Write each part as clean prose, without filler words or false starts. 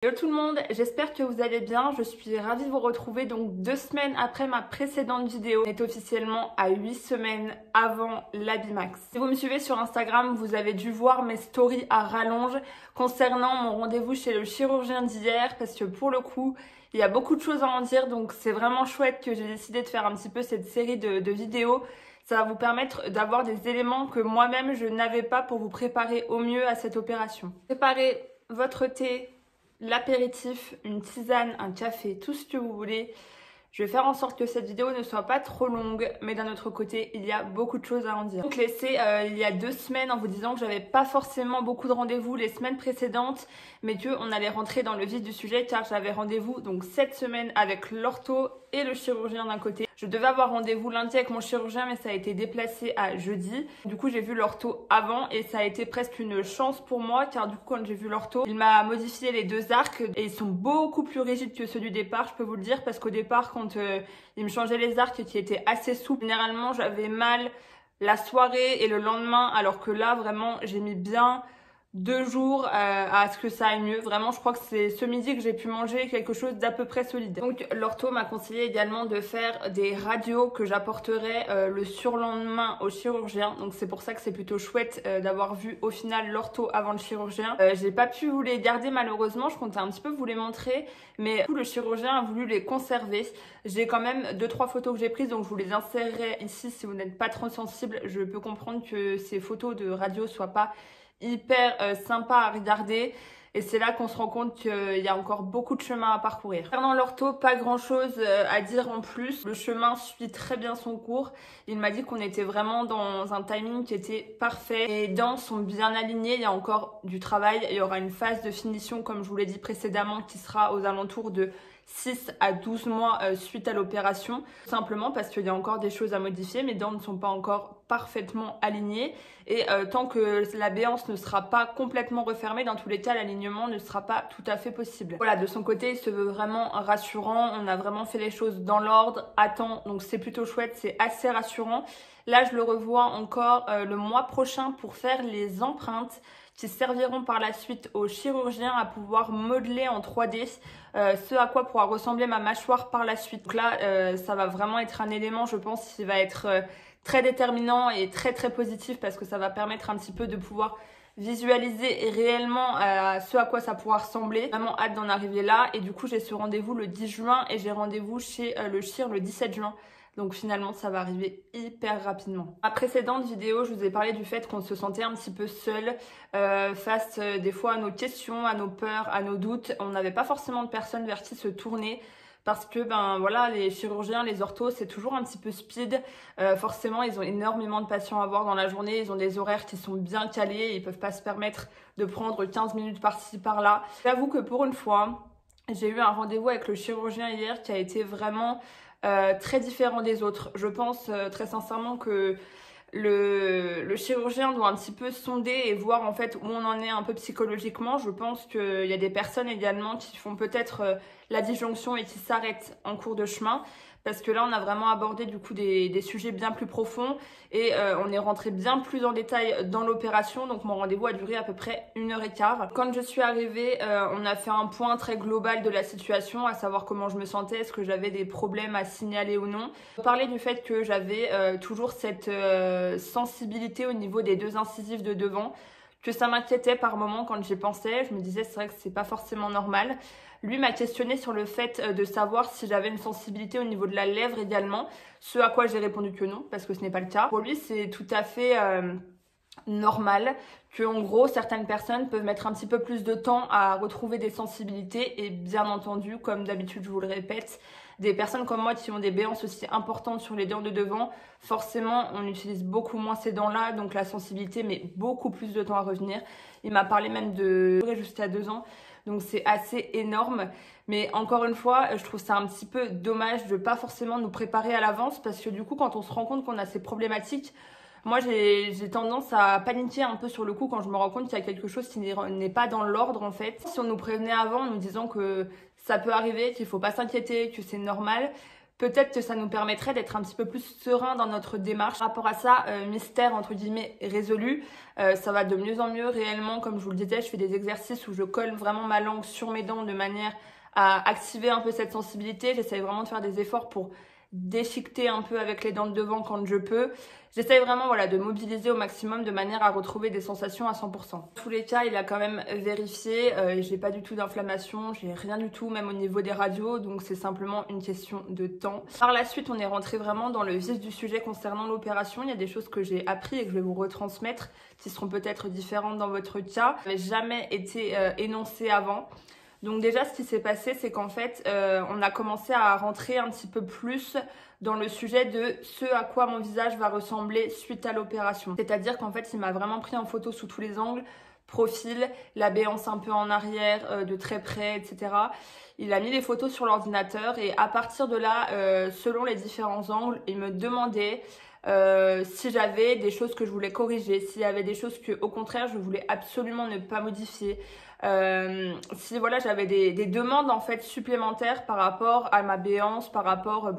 Hello tout le monde, j'espère que vous allez bien. Je suis ravie de vous retrouver donc 2 semaines après ma précédente vidéo. On est officiellement à 8 semaines avant l'Abimax. Si vous me suivez sur Instagram, vous avez dû voir mes stories à rallonge concernant mon rendez-vous chez le chirurgien d'hier parce que pour le coup, il y a beaucoup de choses à en dire, donc c'est vraiment chouette que j'ai décidé de faire un petit peu cette série de vidéos. Ça va vous permettre d'avoir des éléments que moi-même je n'avais pas pour vous préparer au mieux à cette opération. Préparez votre thé, l'apéritif, une tisane, un café, tout ce que vous voulez. Je vais faire en sorte que cette vidéo ne soit pas trop longue, mais d'un autre côté, il y a beaucoup de choses à en dire. Donc laissé il y a 2 semaines en vous disant que j'avais pas forcément beaucoup de rendez-vous les semaines précédentes, mais qu'on allait rentrer dans le vif du sujet car j'avais rendez-vous donc cette semaine avec l'ortho et le chirurgien d'un côté. Je devais avoir rendez-vous lundi avec mon chirurgien, mais ça a été déplacé à jeudi. Du coup, j'ai vu l'ortho avant et ça a été presque une chance pour moi car du coup, quand j'ai vu l'ortho, il m'a modifié les 2 arcs et ils sont beaucoup plus rigides que ceux du départ, je peux vous le dire, parce qu'au départ, quand il me changeait les arcs qui étaient assez souples, généralement, j'avais mal la soirée et le lendemain, alors que là, vraiment, j'ai mis bien 2 jours à ce que ça aille mieux. Vraiment, je crois que c'est ce midi que j'ai pu manger quelque chose d'à peu près solide. Donc, l'ortho m'a conseillé également de faire des radios que j'apporterai le surlendemain au chirurgien. Donc, c'est pour ça que c'est plutôt chouette d'avoir vu au final l'ortho avant le chirurgien. J'ai pas pu vous les garder malheureusement. Je comptais un petit peu vous les montrer, mais du coup, le chirurgien a voulu les conserver. J'ai quand même 2-3 photos que j'ai prises, donc je vous les insérerai ici si vous n'êtes pas trop sensible. Je peux comprendre que ces photos de radio soient pas hyper sympa à regarder et c'est là qu'on se rend compte qu'il y a encore beaucoup de chemin à parcourir. Concernant l'ortho, pas grand chose à dire en plus. Le chemin suit très bien son cours. Il m'a dit qu'on était vraiment dans un timing qui était parfait. Les dents sont bien alignées, il y a encore du travail. Il y aura une phase de finition, comme je vous l'ai dit précédemment, qui sera aux alentours de 6 à 12 mois suite à l'opération, tout simplement parce qu'il y a encore des choses à modifier. Mes dents ne sont pas encore parfaitement alignées et tant que la béance ne sera pas complètement refermée, dans tous les cas l'alignement ne sera pas tout à fait possible. Voilà, de son côté il se veut vraiment rassurant, on a vraiment fait les choses dans l'ordre, à temps, donc c'est plutôt chouette, c'est assez rassurant. Là je le revois encore le mois prochain pour faire les empreintes qui serviront par la suite au chirurgien à pouvoir modeler en 3D ce à quoi pourra ressembler ma mâchoire par la suite. Donc là, ça va vraiment être un élément, je pense, qui va être très déterminant et très très positif parce que ça va permettre un petit peu de pouvoir visualiser réellement ce à quoi ça pourra ressembler. Vraiment hâte d'en arriver là et du coup j'ai ce rendez-vous le 10 juin et j'ai rendez-vous chez le chir le 17 juin. Donc finalement, ça va arriver hyper rapidement. Ma précédente vidéo, je vous ai parlé du fait qu'on se sentait un petit peu seul face des fois à nos questions, à nos peurs, à nos doutes. On n'avait pas forcément de personnes vers qui se tourner parce que ben voilà, les chirurgiens, les orthos, c'est toujours un petit peu speed. Forcément, ils ont énormément de patients à voir dans la journée. Ils ont des horaires qui sont bien calés. Ils peuvent pas se permettre de prendre 15 minutes par-ci, par-là. J'avoue que pour une fois, j'ai eu un rendez-vous avec le chirurgien hier qui a été vraiment très différent des autres. Je pense très sincèrement que le chirurgien doit un petit peu sonder et voir en fait où on en est un peu psychologiquement. Je pense qu'il y a des personnes également qui font peut-être la disjonction et qui s'arrêtent en cours de chemin. Parce que là, on a vraiment abordé du coup des sujets bien plus profonds et on est rentré bien plus en détail dans l'opération. Donc mon rendez-vous a duré à peu près 1h15. Quand je suis arrivée, on a fait un point très global de la situation, à savoir comment je me sentais, est-ce que j'avais des problèmes à signaler ou non. On parlait du fait que j'avais toujours cette sensibilité au niveau des 2 incisives de devant, que ça m'inquiétait par moments quand j'y pensais. Je me disais c'est vrai que c'est pas forcément normal. Lui m'a questionné sur le fait de savoir si j'avais une sensibilité au niveau de la lèvre également, ce à quoi j'ai répondu que non, parce que ce n'est pas le cas. Pour lui, c'est tout à fait normal que, en gros, certaines personnes peuvent mettre un petit peu plus de temps à retrouver des sensibilités et bien entendu, comme d'habitude, je vous le répète, des personnes comme moi qui ont des béances aussi importantes sur les dents de devant, forcément, on utilise beaucoup moins ces dents-là, donc la sensibilité met beaucoup plus de temps à revenir. Il m'a parlé même de jusqu'à 2 ans. Donc c'est assez énorme, mais encore une fois, je trouve ça un petit peu dommage de pas forcément nous préparer à l'avance parce que du coup, quand on se rend compte qu'on a ces problématiques, moi j'ai tendance à paniquer un peu sur le coup quand je me rends compte qu'il y a quelque chose qui n'est pas dans l'ordre en fait. Si on nous prévenait avant en nous disant que ça peut arriver, qu'il faut pas s'inquiéter, que c'est normal, peut-être que ça nous permettrait d'être un petit peu plus serein dans notre démarche. Par rapport à ça, mystère entre guillemets résolu, ça va de mieux en mieux réellement. Comme je vous le disais, je fais des exercices où je colle vraiment ma langue sur mes dents de manière à activer un peu cette sensibilité. J'essaye vraiment de faire des efforts pour déchiqueter un peu avec les dents de devant quand je peux. J'essaye vraiment voilà, de mobiliser au maximum de manière à retrouver des sensations à 100%. Dans tous les cas, il a quand même vérifié, j'ai pas du tout d'inflammation, j'ai rien du tout, même au niveau des radios, donc c'est simplement une question de temps. Par la suite, on est rentré vraiment dans le vif du sujet concernant l'opération. Il y a des choses que j'ai appris et que je vais vous retransmettre, qui seront peut-être différentes dans votre cas. Ça n'avait jamais été énoncé avant. Donc déjà, ce qui s'est passé, c'est qu'en fait, on a commencé à rentrer un petit peu plus dans le sujet de ce à quoi mon visage va ressembler suite à l'opération. C'est-à-dire qu'en fait, il m'a vraiment pris en photo sous tous les angles, profil, la béance un peu en arrière, de très près, etc. Il a mis les photos sur l'ordinateur et à partir de là, selon les différents angles, il me demandait si j'avais des choses que je voulais corriger, s'il y avait des choses que, au contraire, je voulais absolument ne pas modifier. Si voilà, j'avais des demandes en fait supplémentaires par rapport à ma béance, par rapport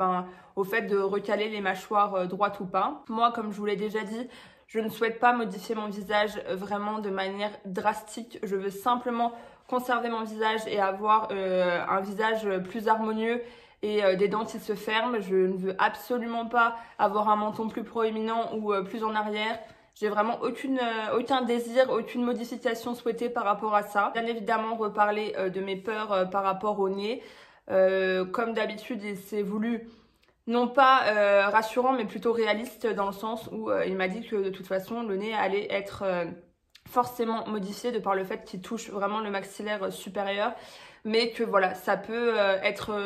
au fait de recaler les mâchoires droites ou pas. Moi, comme je vous l'ai déjà dit, je ne souhaite pas modifier mon visage vraiment de manière drastique. Je veux simplement conserver mon visage et avoir un visage plus harmonieux et des dents qui se ferment. Je ne veux absolument pas avoir un menton plus proéminent ou plus en arrière. J'ai vraiment aucun désir, aucune modification souhaitée par rapport à ça. Bien évidemment, reparler de mes peurs par rapport au nez. Comme d'habitude, il s'est voulu, non pas rassurant, mais plutôt réaliste dans le sens où il m'a dit que de toute façon, le nez allait être forcément modifié de par le fait qu'il touche vraiment le maxillaire supérieur. Mais que voilà, ça peut être...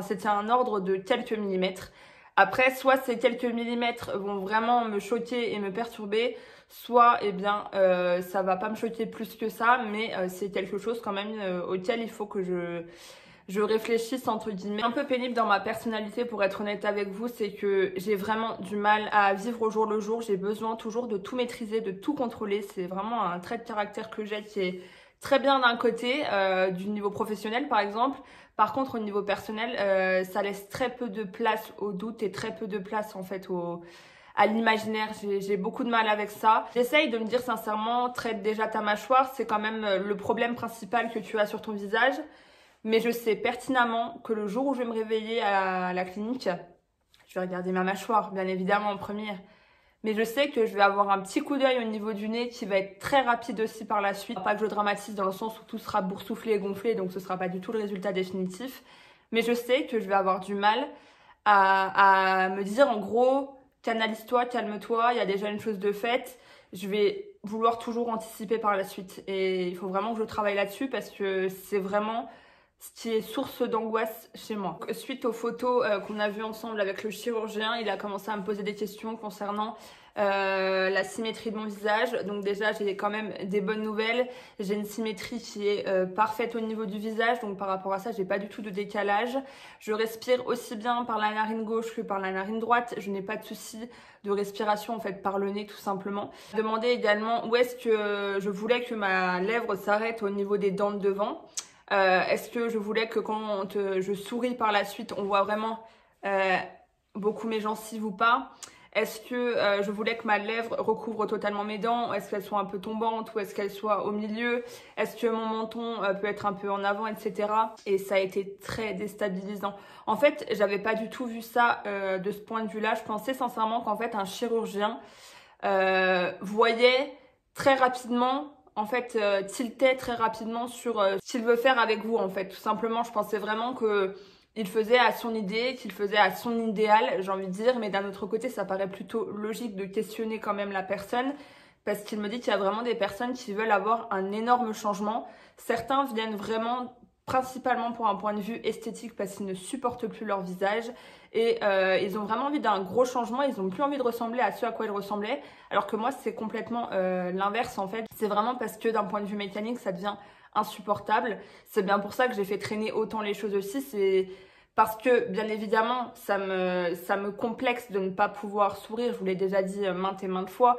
c'était un ordre de quelques millimètres. Après, soit ces quelques millimètres vont vraiment me choquer et me perturber, soit ça va pas me choquer plus que ça, mais c'est quelque chose quand même auquel il faut que je réfléchisse entre guillemets. Un peu pénible dans ma personnalité pour être honnête avec vous, c'est que j'ai vraiment du mal à vivre au jour le jour. J'ai besoin toujours de tout maîtriser, de tout contrôler. C'est vraiment un trait de caractère que j'ai qui est très bien d'un côté, du niveau professionnel par exemple. Par contre, au niveau personnel, ça laisse très peu de place au doute et très peu de place en fait à l'imaginaire. J'ai beaucoup de mal avec ça. J'essaye de me dire sincèrement, traite déjà ta mâchoire, c'est quand même le problème principal que tu as sur ton visage. Mais je sais pertinemment que le jour où je vais me réveiller à la clinique, je vais regarder ma mâchoire, bien évidemment en première. Mais je sais que je vais avoir un petit coup d'œil au niveau du nez qui va être très rapide aussi par la suite. Pas que je dramatise dans le sens où tout sera boursouflé et gonflé, donc ce sera pas du tout le résultat définitif. Mais je sais que je vais avoir du mal à me dire en gros, canalise-toi, calme-toi, il y a déjà une chose de faite. Je vais vouloir toujours anticiper par la suite. Et il faut vraiment que je travaille là-dessus parce que c'est vraiment ce qui est source d'angoisse chez moi. Suite aux photos qu'on a vues ensemble avec le chirurgien, il a commencé à me poser des questions concernant la symétrie de mon visage. Donc déjà, j'ai quand même des bonnes nouvelles. J'ai une symétrie qui est parfaite au niveau du visage. Donc par rapport à ça, j'ai pas du tout de décalage. Je respire aussi bien par la narine gauche que par la narine droite. Je n'ai pas de souci de respiration en fait par le nez tout simplement. Je demandais également où est-ce que je voulais que ma lèvre s'arrête au niveau des dents de devant. Est-ce que je voulais que quand je souris par la suite, on voit vraiment beaucoup mes gencives ou pas? Est-ce que je voulais que ma lèvre recouvre totalement mes dents? Est-ce qu'elles soient un peu tombantes ou est-ce qu'elles soient au milieu? Est-ce que mon menton peut être un peu en avant, etc. Et ça a été très déstabilisant. En fait, j'avais pas du tout vu ça de ce point de vue-là. Je pensais sincèrement qu'en fait, un chirurgien voyait très rapidement... En fait, tiltait très rapidement sur ce qu'il veut faire avec vous, en fait. Tout simplement, je pensais vraiment qu'il faisait à son idée, qu'il faisait à son idéal, j'ai envie de dire. Mais d'un autre côté, ça paraît plutôt logique de questionner quand même la personne. Parce qu'il me dit qu'il y a vraiment des personnes qui veulent avoir un énorme changement. Certains viennent vraiment principalement pour un point de vue esthétique parce qu'ils ne supportent plus leur visage et ils ont vraiment envie d'un gros changement, ils n'ont plus envie de ressembler à ce à quoi ils ressemblaient, alors que moi c'est complètement l'inverse en fait. C'est vraiment parce que d'un point de vue mécanique ça devient insupportable. C'est bien pour ça que j'ai fait traîner autant les choses aussi, c'est parce que bien évidemment ça me complexe de ne pas pouvoir sourire, je vous l'ai déjà dit maintes et maintes fois.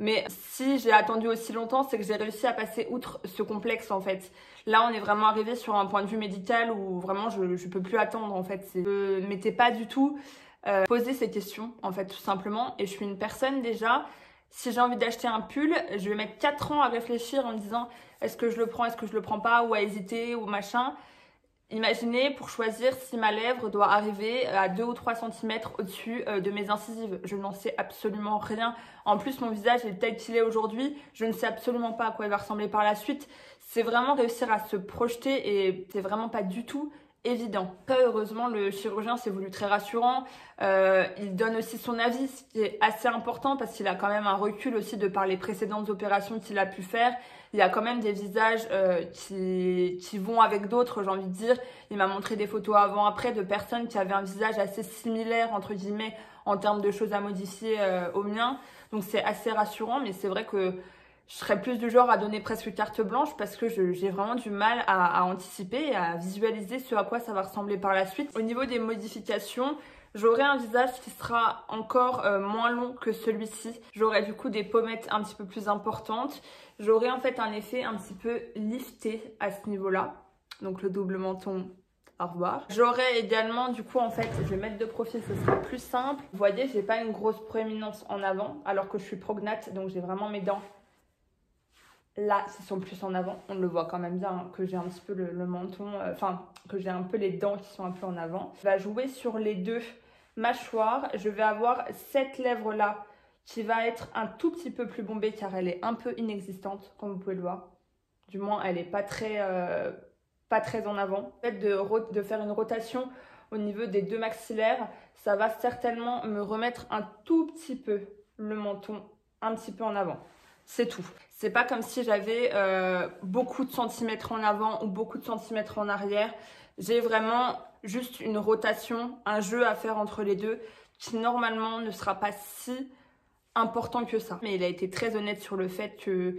Mais si j'ai attendu aussi longtemps, c'est que j'ai réussi à passer outre ce complexe en fait. Là, on est vraiment arrivé sur un point de vue médical où vraiment je peux plus attendre en fait. Je m'étais pas du tout posé ces questions en fait, tout simplement. Et je suis une personne déjà, si j'ai envie d'acheter un pull, je vais mettre 4 ans à réfléchir en me disant est-ce que je le prends, est-ce que je le prends pas, ou à hésiter, ou machin. Imaginez pour choisir si ma lèvre doit arriver à 2 ou 3 cm au-dessus de mes incisives. Je n'en sais absolument rien. En plus, mon visage est tel qu'il est aujourd'hui. Je ne sais absolument pas à quoi il va ressembler par la suite. C'est vraiment réussir à se projeter et c'est vraiment pas du tout évident. Très heureusement, le chirurgien s'est voulu très rassurant. Il donne aussi son avis, ce qui est assez important parce qu'il a quand même un recul aussi de par les précédentes opérations qu'il a pu faire. Il y a quand même des visages qui vont avec d'autres, j'ai envie de dire. Il m'a montré des photos avant-après de personnes qui avaient un visage assez similaire, entre guillemets, en termes de choses à modifier au mien. Donc c'est assez rassurant, mais c'est vrai que je serais plus du genre à donner presque carte blanche parce que j'ai vraiment du mal à anticiper et à visualiser ce à quoi ça va ressembler par la suite. Au niveau des modifications, j'aurai un visage qui sera encore moins long que celui-ci. J'aurai du coup des pommettes un petit peu plus importantes. J'aurai en fait un effet un petit peu lifté à ce niveau-là. Donc le double menton, au revoir. J'aurai également du coup en fait, je vais mettre de profil, ce sera plus simple. Vous voyez, j'ai pas une grosse proéminence en avant alors que je suis prognate, donc j'ai vraiment mes dents là qui sont plus en avant. On le voit quand même bien hein, que j'ai un petit peu le menton, que j'ai un peu les dents qui sont un peu en avant. Je vais jouer sur les deux mâchoires. Je vais avoir cette lèvre là qui va être un tout petit peu plus bombée car elle est un peu inexistante comme vous pouvez le voir. Du moins elle est pas très en avant. Le fait de faire une rotation au niveau des deux maxillaires, ça va certainement me remettre un tout petit peu le menton un petit peu en avant. C'est tout. C'est pas comme si j'avais beaucoup de centimètres en avant ou beaucoup de centimètres en arrière. J'ai vraiment juste une rotation, un jeu à faire entre les deux qui normalement ne sera pas si important que ça. Mais il a été très honnête sur le fait que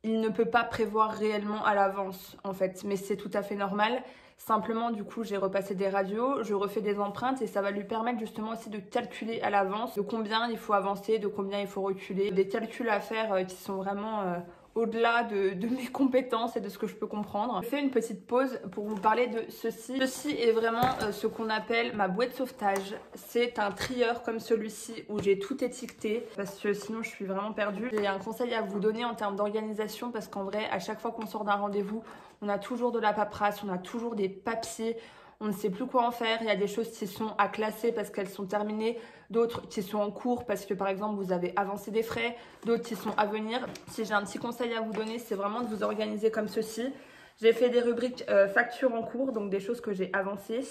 il ne peut pas prévoir réellement à l'avance en fait. Mais c'est tout à fait normal. Simplement, du coup, j'ai repassé des radios, je refais des empreintes et ça va lui permettre justement aussi de calculer à l'avance de combien il faut avancer, de combien il faut reculer. Des calculs à faire qui sont vraiment au-delà de mes compétences et de ce que je peux comprendre. Je fais une petite pause pour vous parler de ceci. Ceci est vraiment ce qu'on appelle ma bouée de sauvetage. C'est un trieur comme celui-ci où j'ai tout étiqueté parce que sinon je suis vraiment perdue. J'ai un conseil à vous donner en termes d'organisation parce qu'en vrai, à chaque fois qu'on sort d'un rendez-vous, on a toujours de la paperasse, on a toujours des papiers. On ne sait plus quoi en faire. Il y a des choses qui sont à classer parce qu'elles sont terminées, d'autres qui sont en cours parce que par exemple vous avez avancé des frais, d'autres qui sont à venir. Si j'ai un petit conseil à vous donner, c'est vraiment de vous organiser comme ceci. J'ai fait des rubriques factures en cours, donc des choses que j'ai avancées,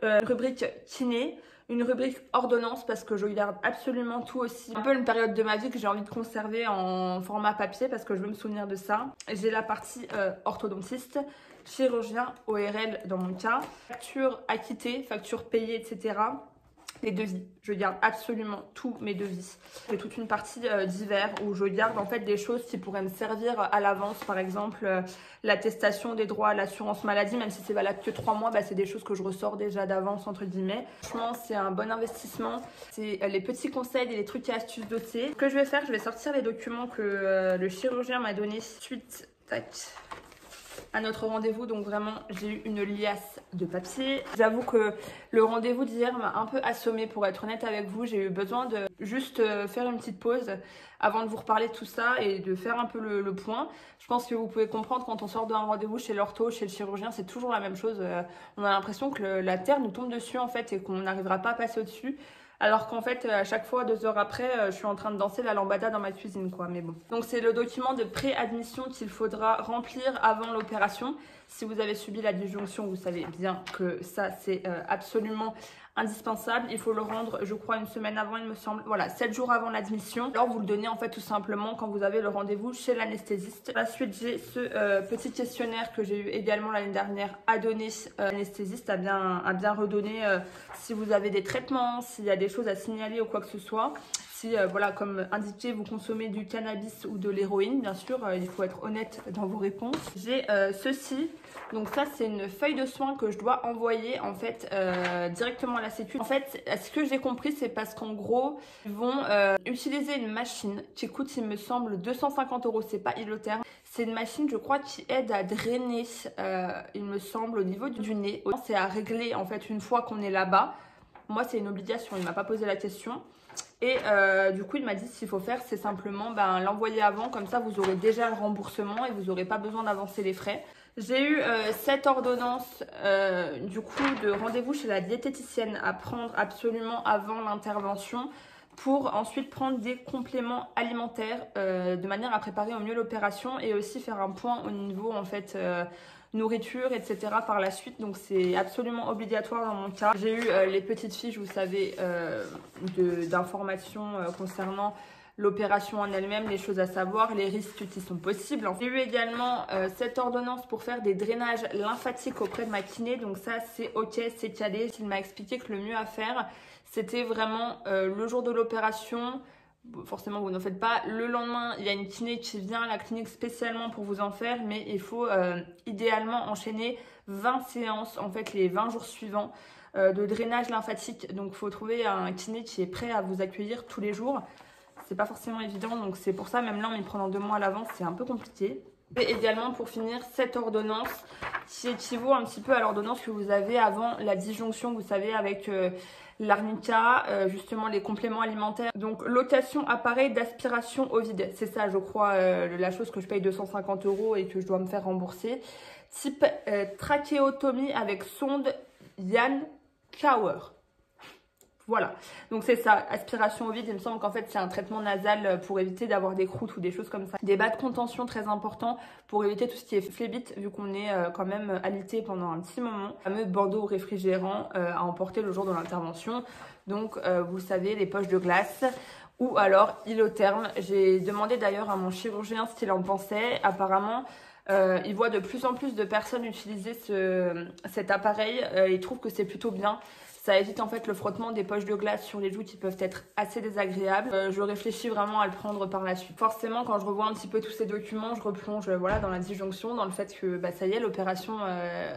une rubrique kiné, une rubrique ordonnance parce que je garde absolument tout aussi. Un peu une période de ma vie que j'ai envie de conserver en format papier parce que je veux me souvenir de ça. J'ai la partie orthodontiste, chirurgien, ORL dans mon cas, facture acquittée, facture payée, etc. Les devis, je garde absolument tous mes devis. J'ai toute une partie d'hiver où je garde en fait des choses qui pourraient me servir à l'avance. Par exemple, l'attestation des droits à l'assurance maladie, même si c'est valable que 3 mois, bah, c'est des choses que je ressors déjà d'avance entre guillemets. Franchement, c'est un bon investissement. C'est les petits conseils et les trucs et astuces dossiers. Ce que je vais faire, je vais sortir les documents que le chirurgien m'a donné suite à notre rendez-vous. Donc vraiment, j'ai eu une liasse de papier. J'avoue que le rendez-vous d'hier m'a un peu assommée pour être honnête avec vous. J'ai eu besoin de juste faire une petite pause avant de vous reparler de tout ça et de faire un peu le point. Je pense que vous pouvez comprendre quand on sort d'un rendez-vous chez l'ortho, chez le chirurgien, c'est toujours la même chose. On a l'impression que la terre nous tombe dessus en fait et qu'on n'arrivera pas à passer au-dessus. Alors qu'en fait, à chaque fois, 2 heures après, je suis en train de danser la lambada dans ma cuisine, quoi. Mais bon. Donc, c'est le document de préadmission qu'il faudra remplir avant l'opération. Si vous avez subi la disjonction, vous savez bien que ça, c'est absolument indispensable. Il faut le rendre, je crois, 1 semaine avant, il me semble. Voilà, 7 jours avant l'admission. Alors, vous le donnez, en fait, tout simplement quand vous avez le rendez-vous chez l'anesthésiste. Ensuite, j'ai ce petit questionnaire que j'ai eu également l'année dernière à donner. L'anesthésiste a bien redonné si vous avez des traitements, s'il y a des choses à signaler ou quoi que ce soit. Si, voilà, comme indiqué, vous consommez du cannabis ou de l'héroïne, bien sûr, il faut être honnête dans vos réponses. J'ai ceci. Donc ça, c'est une feuille de soins que je dois envoyer en fait directement à la sécu. En fait, ce que j'ai compris, c'est parce qu'en gros, ils vont utiliser une machine qui coûte, il me semble, 250 €. C'est pas Ilotherm. C'est une machine, je crois, qui aide à drainer, il me semble, au niveau du nez. C'est à régler en fait une fois qu'on est là-bas. Moi, c'est une obligation. Il m'a pas posé la question. Et du coup, il m'a dit s'il faut faire, c'est simplement l'envoyer avant. Comme ça, vous aurez déjà le remboursement et vous n'aurez pas besoin d'avancer les frais. J'ai eu cette ordonnance du coup de rendez-vous chez la diététicienne à prendre absolument avant l'intervention pour ensuite prendre des compléments alimentaires de manière à préparer au mieux l'opération et aussi faire un point au niveau en fait nourriture, etc. par la suite. Donc c'est absolument obligatoire dans mon cas. J'ai eu les petites fiches, vous savez, d'informations concernant l'opération en elle-même, les choses à savoir, les risques qui sont possibles. J'ai eu également cette ordonnance pour faire des drainages lymphatiques auprès de ma kiné. Donc ça, c'est ok, c'est calé. Il m'a expliqué que le mieux à faire, c'était vraiment le jour de l'opération. Forcément, vous n'en faites pas. Le lendemain, il y a une kiné qui vient à la clinique spécialement pour vous en faire. Mais il faut idéalement enchaîner 20 séances, en fait, les 20 jours suivants de drainage lymphatique. Donc, il faut trouver un kiné qui est prêt à vous accueillir tous les jours. C'est pas forcément évident, donc c'est pour ça, même là, en m'y prenant 2 mois à l'avance, c'est un peu compliqué. Et également, pour finir, cette ordonnance qui équivaut un petit peu à l'ordonnance que vous avez avant la disjonction, vous savez, avec l'arnica, justement les compléments alimentaires. Donc, location appareil d'aspiration au vide. C'est ça, je crois, la chose que je paye 250 € et que je dois me faire rembourser. Type trachéotomie avec sonde Jan Kauer. Voilà, donc c'est ça, aspiration au vide, il me semble qu'en fait c'est un traitement nasal pour éviter d'avoir des croûtes ou des choses comme ça. Des bas de contention très importants pour éviter tout ce qui est phlébite vu qu'on est quand même alité pendant un petit moment. Le fameux bandeau réfrigérant à emporter le jour de l'intervention, donc vous savez les poches de glace ou alors Ilotherm. J'ai demandé d'ailleurs à mon chirurgien ce qu'il en pensait, apparemment il voit de plus en plus de personnes utiliser cet appareil, il trouve que c'est plutôt bien. Ça évite en fait le frottement des poches de glace sur les joues qui peuvent être assez désagréables. Je réfléchis vraiment à le prendre par la suite. Forcément, quand je revois un petit peu tous ces documents, je replonge voilà, dans la disjonction, dans le fait que ça y est, l'opération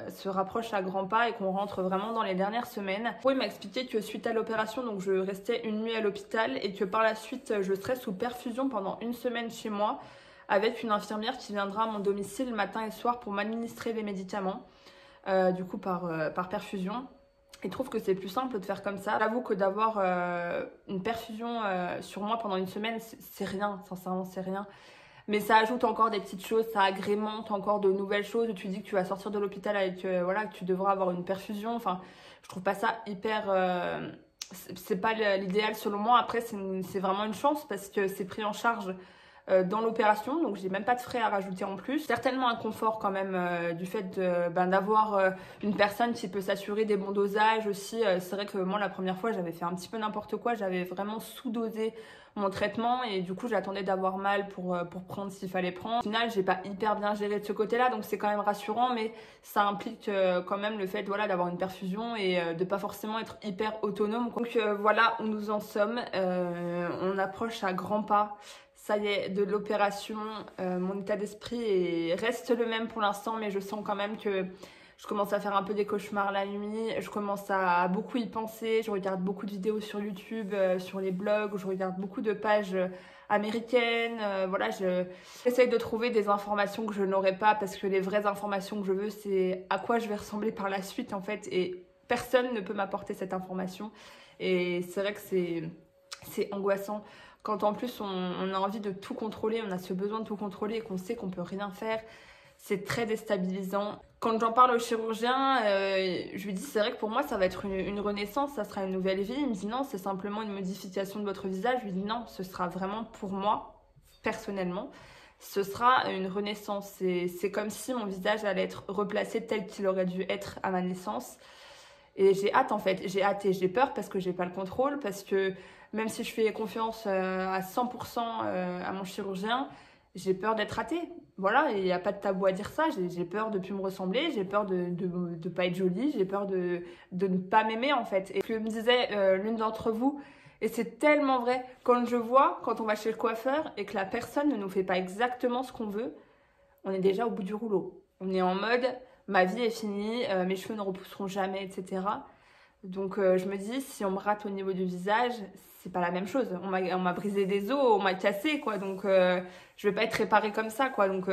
se rapproche à grands pas et qu'on rentre vraiment dans les dernières semaines. Il m'a expliqué que suite à l'opération, donc je restais une nuit à l'hôpital et que par la suite, je serais sous perfusion pendant 1 semaine chez moi avec une infirmière qui viendra à mon domicile matin et soir pour m'administrer les médicaments, du coup par perfusion. Il trouve que c'est plus simple de faire comme ça. J'avoue que d'avoir une perfusion sur moi pendant 1 semaine, c'est rien, sincèrement c'est rien. Mais ça ajoute encore des petites choses, ça agrémente encore de nouvelles choses. Tu dis que tu vas sortir de l'hôpital avec, voilà, que tu devras avoir une perfusion. Enfin, je trouve pas ça hyper... c'est pas l'idéal selon moi. Après, c'est vraiment une chance parce que c'est pris en charge dans l'opération, donc j'ai même pas de frais à rajouter en plus. Certainement un confort quand même du fait d'avoir une personne qui peut s'assurer des bons dosages aussi. C'est vrai que moi la première fois j'avais fait un petit peu n'importe quoi, j'avais vraiment sous-dosé mon traitement et du coup j'attendais d'avoir mal pour prendre s'il fallait prendre. Au final j'ai pas hyper bien géré de ce côté là, donc c'est quand même rassurant, mais ça implique quand même le fait voilà, d'avoir une perfusion et de pas forcément être hyper autonome. Donc voilà où nous en sommes, on approche à grands pas. Ça y est, de l'opération, mon état d'esprit reste le même pour l'instant, mais je sens quand même que je commence à faire un peu des cauchemars la nuit, je commence à beaucoup y penser, je regarde beaucoup de vidéos sur YouTube, sur les blogs, je regarde beaucoup de pages américaines, voilà, j'essaye de trouver des informations que je n'aurais pas parce que les vraies informations que je veux, c'est à quoi je vais ressembler par la suite en fait, et personne ne peut m'apporter cette information, et c'est vrai que c'est angoissant. Quand en plus on a envie de tout contrôler, on a ce besoin de tout contrôler et qu'on sait qu'on peut rien faire, c'est très déstabilisant. Quand j'en parle au chirurgien, je lui dis c'est vrai que pour moi ça va être une renaissance, ça sera une nouvelle vie. Il me dit non, c'est simplement une modification de votre visage. Je lui dis non, ce sera vraiment pour moi, personnellement, ce sera une renaissance. C'est comme si mon visage allait être replacé tel qu'il aurait dû être à ma naissance. Et j'ai hâte en fait, j'ai hâte et j'ai peur parce que j'ai pas le contrôle, parce que même si je fais confiance à 100% à mon chirurgien, j'ai peur d'être ratée. Voilà, il n'y a pas de tabou à dire ça, j'ai peur de ne plus me ressembler, j'ai peur de ne pas être jolie, j'ai peur de ne pas m'aimer en fait. Et que me disait l'une d'entre vous Et c'est tellement vrai. Quand je vois, quand on va chez le coiffeur et que la personne ne nous fait pas exactement ce qu'on veut, on est déjà au bout du rouleau. On est en mode, ma vie est finie, mes cheveux ne repousseront jamais, etc. Donc je me dis, si on me rate au niveau du visage, c'est pas la même chose. On m'a brisé des os, on m'a cassé, quoi. Donc je vais pas être réparée comme ça, quoi. Donc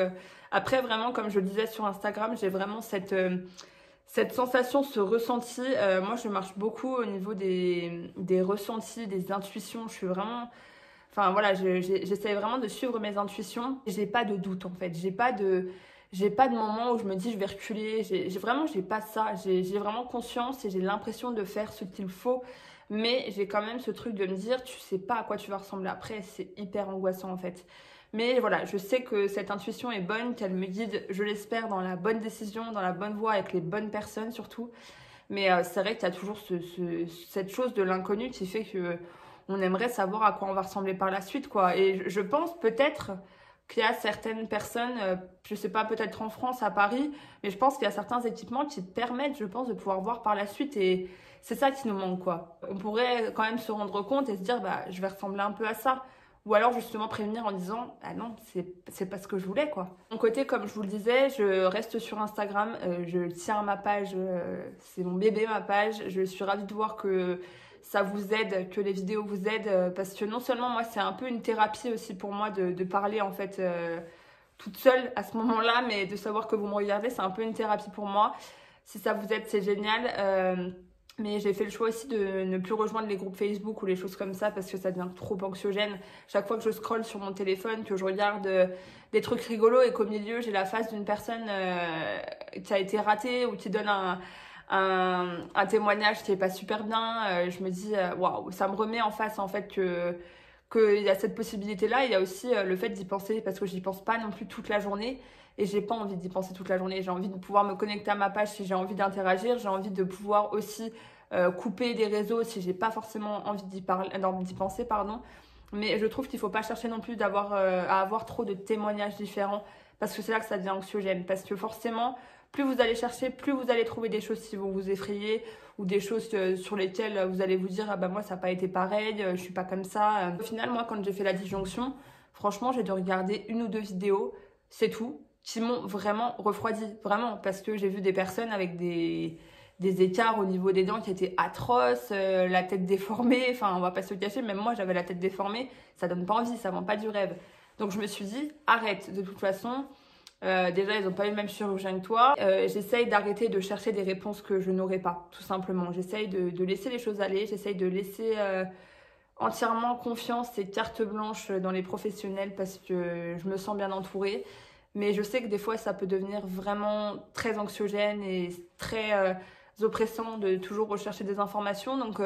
après, vraiment, comme je le disais sur Instagram, j'ai vraiment cette sensation, ce ressenti. Moi, je marche beaucoup au niveau des ressentis, des intuitions. Je suis vraiment... Enfin voilà, j'essaie vraiment de suivre mes intuitions. J'ai pas de doute en fait. J'ai pas de moment où je me dis je vais reculer. J'ai pas ça. J'ai vraiment conscience et j'ai l'impression de faire ce qu'il faut. Mais j'ai quand même ce truc de me dire tu sais pas à quoi tu vas ressembler après. C'est hyper angoissant en fait. Mais voilà, je sais que cette intuition est bonne, qu'elle me guide, je l'espère, dans la bonne décision, dans la bonne voie, avec les bonnes personnes surtout. Mais c'est vrai qu'il y a toujours cette chose de l'inconnu qui fait que on aimerait savoir à quoi on va ressembler par la suite, quoi. Et je pense peut-être qu'il y a certaines personnes, je sais pas, peut-être en France, à Paris, mais je pense qu'il y a certains équipements qui permettent, je pense, de pouvoir voir par la suite. Et c'est ça qui nous manque, quoi. On pourrait quand même se rendre compte et se dire, bah, je vais ressembler un peu à ça. Ou alors justement prévenir en disant ah non, c'est pas ce que je voulais, quoi. De mon côté, comme je vous le disais, je reste sur Instagram, je tiens à ma page, c'est mon bébé ma page. Je suis ravie de voir que ça vous aide, que les vidéos vous aident, parce que non seulement moi c'est un peu une thérapie aussi pour moi de parler en fait toute seule à ce moment-là, mais de savoir que vous me regardez, c'est un peu une thérapie pour moi. Si ça vous aide, c'est génial. Mais j'ai fait le choix aussi de ne plus rejoindre les groupes Facebook ou les choses comme ça parce que ça devient trop anxiogène. Chaque fois que je scrolle sur mon téléphone, que je regarde des trucs rigolos et qu'au milieu j'ai la face d'une personne qui a été ratée ou qui donne un témoignage qui est pas super bien, je me dis waouh, ça me remet en face en fait qu'il y a cette possibilité-là. Il y a aussi le fait d'y penser parce que j'y pense pas non plus toute la journée. Et j'ai pas envie d'y penser toute la journée. J'ai envie de pouvoir me connecter à ma page si j'ai envie d'interagir. J'ai envie de pouvoir aussi couper des réseaux si j'ai pas forcément envie d'y penser, pardon. Mais je trouve qu'il faut pas chercher non plus à avoir trop de témoignages différents parce que c'est là que ça devient anxiogène. Parce que forcément, plus vous allez chercher, plus vous allez trouver des choses qui vont vous effrayer ou des choses sur lesquelles vous allez vous dire ah bah moi ça n'a pas été pareil, je suis pas comme ça. Au final, moi quand j'ai fait la disjonction, franchement j'ai dû regarder une ou deux vidéos, c'est tout, qui m'ont vraiment refroidi, vraiment, parce que j'ai vu des personnes avec des écarts au niveau des dents qui étaient atroces, la tête déformée, enfin on va pas se le cacher, même moi j'avais la tête déformée, ça donne pas envie, ça vend pas du rêve. Donc je me suis dit, arrête, de toute façon, déjà ils ont pas eu le même chirurgien que toi, j'essaye d'arrêter de chercher des réponses que je n'aurai pas, tout simplement. J'essaye de laisser les choses aller, j'essaye de laisser entièrement confiance et carte blanche dans les professionnels parce que je me sens bien entourée. Mais je sais que des fois, ça peut devenir vraiment très anxiogène et très oppressant de toujours rechercher des informations. Donc,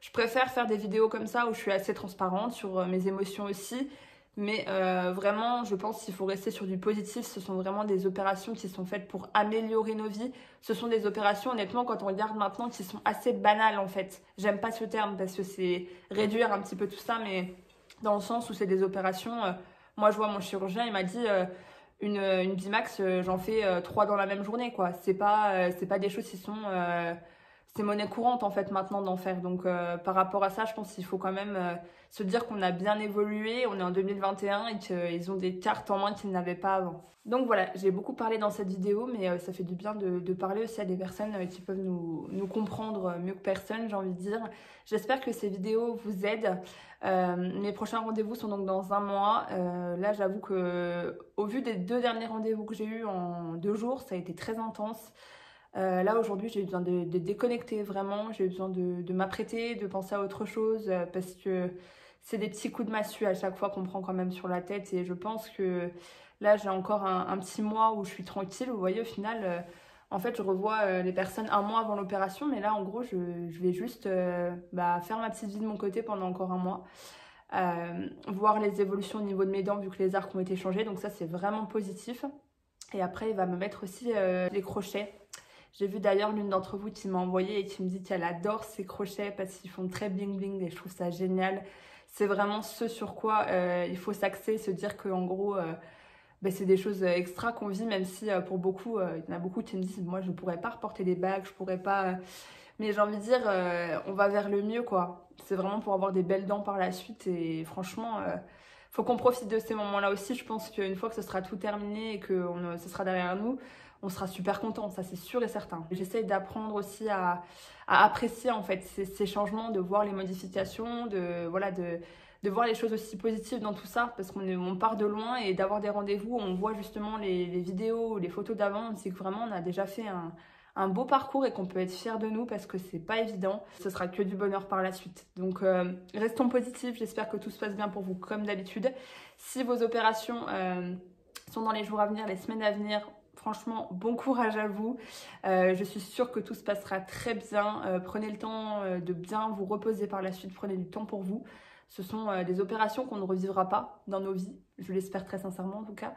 je préfère faire des vidéos comme ça où je suis assez transparente sur mes émotions aussi. Mais vraiment, je pense qu'il faut rester sur du positif. Ce sont vraiment des opérations qui sont faites pour améliorer nos vies. Ce sont des opérations, honnêtement, quand on regarde maintenant, qui sont assez banales en fait. J'aime pas ce terme parce que c'est réduire un petit peu tout ça, mais dans le sens où c'est des opérations. Moi, je vois mon chirurgien, il m'a dit... Une Bimax, j'en fais 3 dans la même journée, quoi. C'est pas des choses qui sont... c'est monnaie courante, en fait, maintenant d'en faire. Donc, par rapport à ça, je pense qu'il faut quand même se dire qu'on a bien évolué. On est en 2021 et qu'ils ont des cartes en main qu'ils n'avaient pas avant. Donc voilà, j'ai beaucoup parlé dans cette vidéo, mais ça fait du bien de parler aussi à des personnes qui peuvent nous comprendre mieux que personne, j'ai envie de dire. J'espère que ces vidéos vous aident. Mes prochains rendez-vous sont donc dans un mois. Là, j'avoue que au vu des 2 derniers rendez-vous que j'ai eus en 2 jours, ça a été très intense. Là, aujourd'hui, j'ai eu besoin de déconnecter vraiment. J'ai eu besoin de m'apprêter, de penser à autre chose parce que c'est des petits coups de massue à chaque fois qu'on prend quand même sur la tête. Et je pense que là, j'ai encore un petit mois où je suis tranquille. Vous voyez, au final... En fait, je revois les personnes un mois avant l'opération, mais là, en gros, je vais juste faire ma petite vie de mon côté pendant encore un mois. Voir les évolutions au niveau de mes dents, vu que les arcs ont été changés. Donc ça, c'est vraiment positif. Et après, il va me mettre aussi les crochets. J'ai vu d'ailleurs l'une d'entre vous qui m'a envoyé et qui me dit qu'elle adore ces crochets parce qu'ils font très bling bling et je trouve ça génial. C'est vraiment ce sur quoi il faut s'axer, se dire qu'en gros... c'est des choses extra qu'on vit, même si pour beaucoup, il y en a beaucoup qui me disent moi je pourrais pas reporter des bagues, je pourrais pas... Mais j'ai envie de dire, on va vers le mieux, quoi. C'est vraiment pour avoir des belles dents par la suite. Et franchement, faut qu'on profite de ces moments-là aussi. Je pense qu'une fois que ce sera tout terminé et que ce sera derrière nous, on sera super content, ça c'est sûr et certain. J'essaye d'apprendre aussi à apprécier en fait ces changements, de voir les modifications, voilà, de voir les choses aussi positives dans tout ça, parce qu'on part de loin et d'avoir des rendez-vous où on voit justement les vidéos, les photos d'avant, c'est que vraiment on a déjà fait un beau parcours et qu'on peut être fier de nous parce que c'est pas évident. Ce sera que du bonheur par la suite. Donc restons positifs, j'espère que tout se passe bien pour vous comme d'habitude. Si vos opérations sont dans les jours à venir, les semaines à venir, franchement, bon courage à vous. Je suis sûre que tout se passera très bien. Prenez le temps de bien vous reposer par la suite. Prenez du temps pour vous. Ce sont des opérations qu'on ne revivra pas dans nos vies. Je l'espère très sincèrement en tout cas.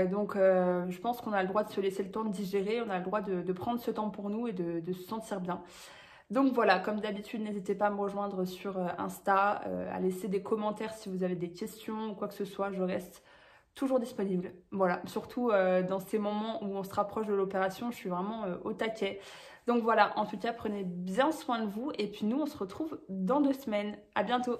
Donc je pense qu'on a le droit de se laisser le temps de digérer. On a le droit de prendre ce temps pour nous et de se sentir bien. Donc voilà, comme d'habitude, n'hésitez pas à me rejoindre sur Insta, à laisser des commentaires si vous avez des questions ou quoi que ce soit. Je reste toujours disponible. Voilà, surtout dans ces moments où on se rapproche de l'opération, je suis vraiment au taquet. Donc voilà, en tout cas, prenez bien soin de vous et puis nous, on se retrouve dans 2 semaines. À bientôt!